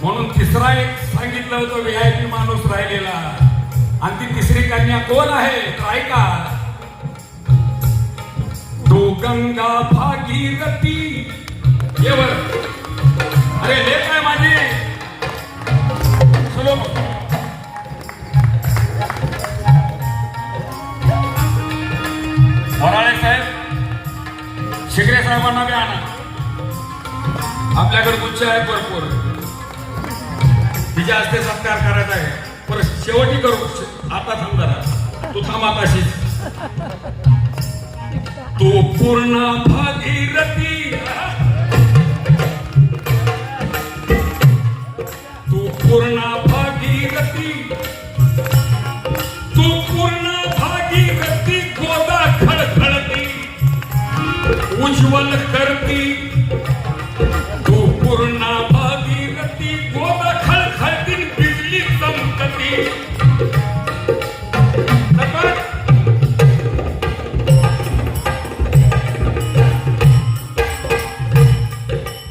म्हणून तिसरा एक सांगितलं होतं VIP माणूस राहिलेला, आणि ती तिसरी कन्या कोण आहे तर ऐका. तो गंगा भागीरथी येवर. अरे लेख आहे माझी. चलो मोराळे साहेब, शिगरे साहेबांना बी आणा. आपल्याकडे गुच्छ आहे भरपूर. तिच्या हस्ते सत्कार करायचा आहे. परत शेवटी करू. आता थांब जरा. तू थांब आताशीच. तू पूर्ण भागीरथी, तू पूर्ण भागीरथी, तू पूर्ण भागीरथी, गोदा खळखळती उज्ज्वल करती. तू पूर्ण भागीरथी, गोदा खळखळती, बिजली चमकती.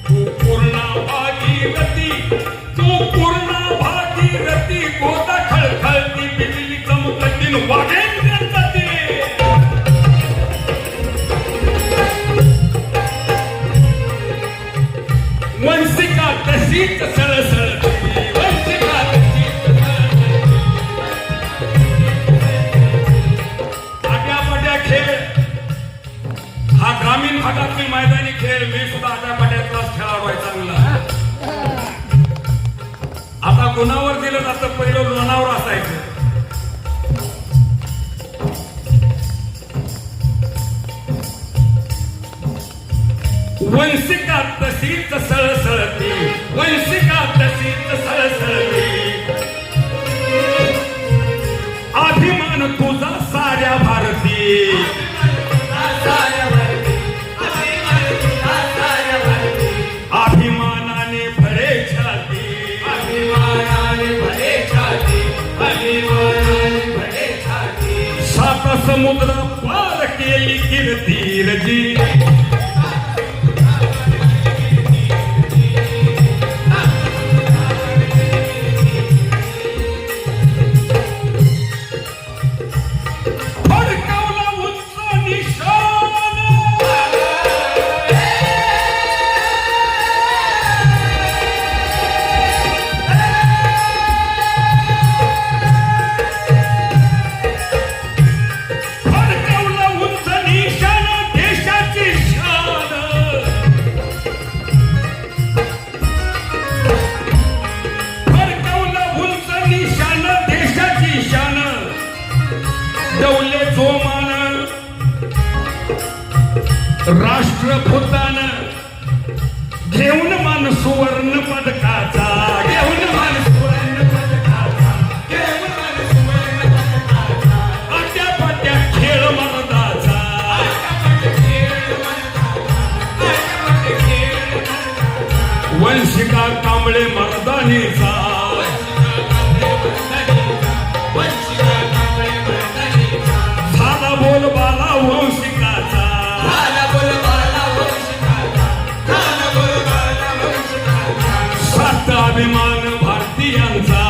तू पूर्ण भागीरथी, तू पूर्ण भागीरथी, गोदा खळखळती, बिजली चमकती, वागेल गणपती. वंशिका तशीच सळसळती, वंशिका तशीच सळसळती. आट्यापाट्या खेळ हा ग्रामीण भागातील मैदानी खेळ. मी सुद्धा आट्यापाट्यातलाच खेळाडू आहे चांगला. आता गुणावर दिलं जातं, पहिलं लोणावर असायचं. वंशिका तशीच सळसळती, वंशिका तशीच सळसळती. अभिमान तुझा साऱ्या भारती, अभिमानाने भरे छाती, अभिमानाने भरे छाती, अभिमानाने भरे छाती. सात समुद्र पार केली कीर्ती रजी. राष्ट्रभूतान घेऊन मान सुवर्ण पदकाचा, घेऊन मान सुवर्ण पदकाचा, घेऊन मान सुवर्ण पदकाचा. आट्यापाट्या खेळ मर्दाचा, वंशिका कांबळे मर्दानीचा, झाला बोलबाला वंशिकाचा, सात अभिमान भारतीयांचा,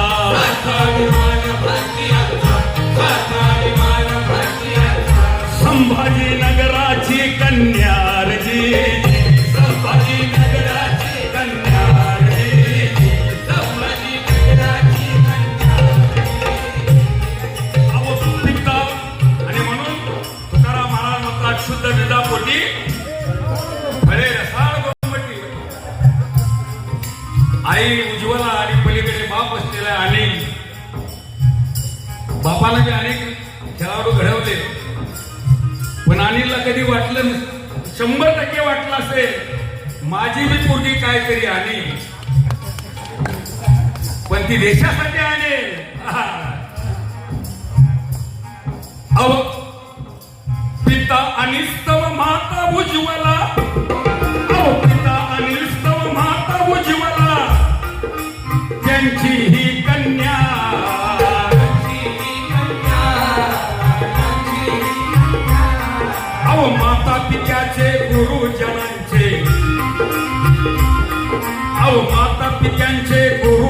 संभाजीनगराची कन्या रजी, संभाजीनगराची कन्या रजी, संभाजीनगराची कन्या. अहो पिता. आणि म्हणून तुकाराम महाराज म्हणतात, शुद्ध विदापोटी खरे रसाळ गोमटी. आई उज्ज्वला आणि पलीकडे बाप असलेला अनिल. बापाला बी अनेक खेळाडू घडवले, पण अनिलला कधी वाटलं 100% वाटलं असेल माझी बी पोरगी काहीतरी अनिल, पण ती देशासाठी अनिल. अहो पिता आणि स्तव माता उज्ज्वला, अहो पिता आणि स्तव माता उज्ज्वला, त्यांची ही कन्या. अहो माता पित्याचे गुरुजनांचे, अहो माता पित्यांचे गुरु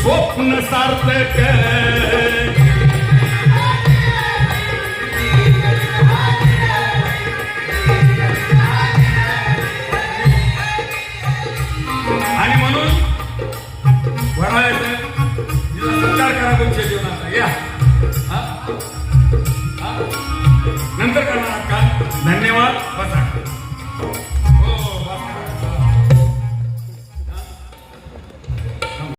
स्वप्न सार्थक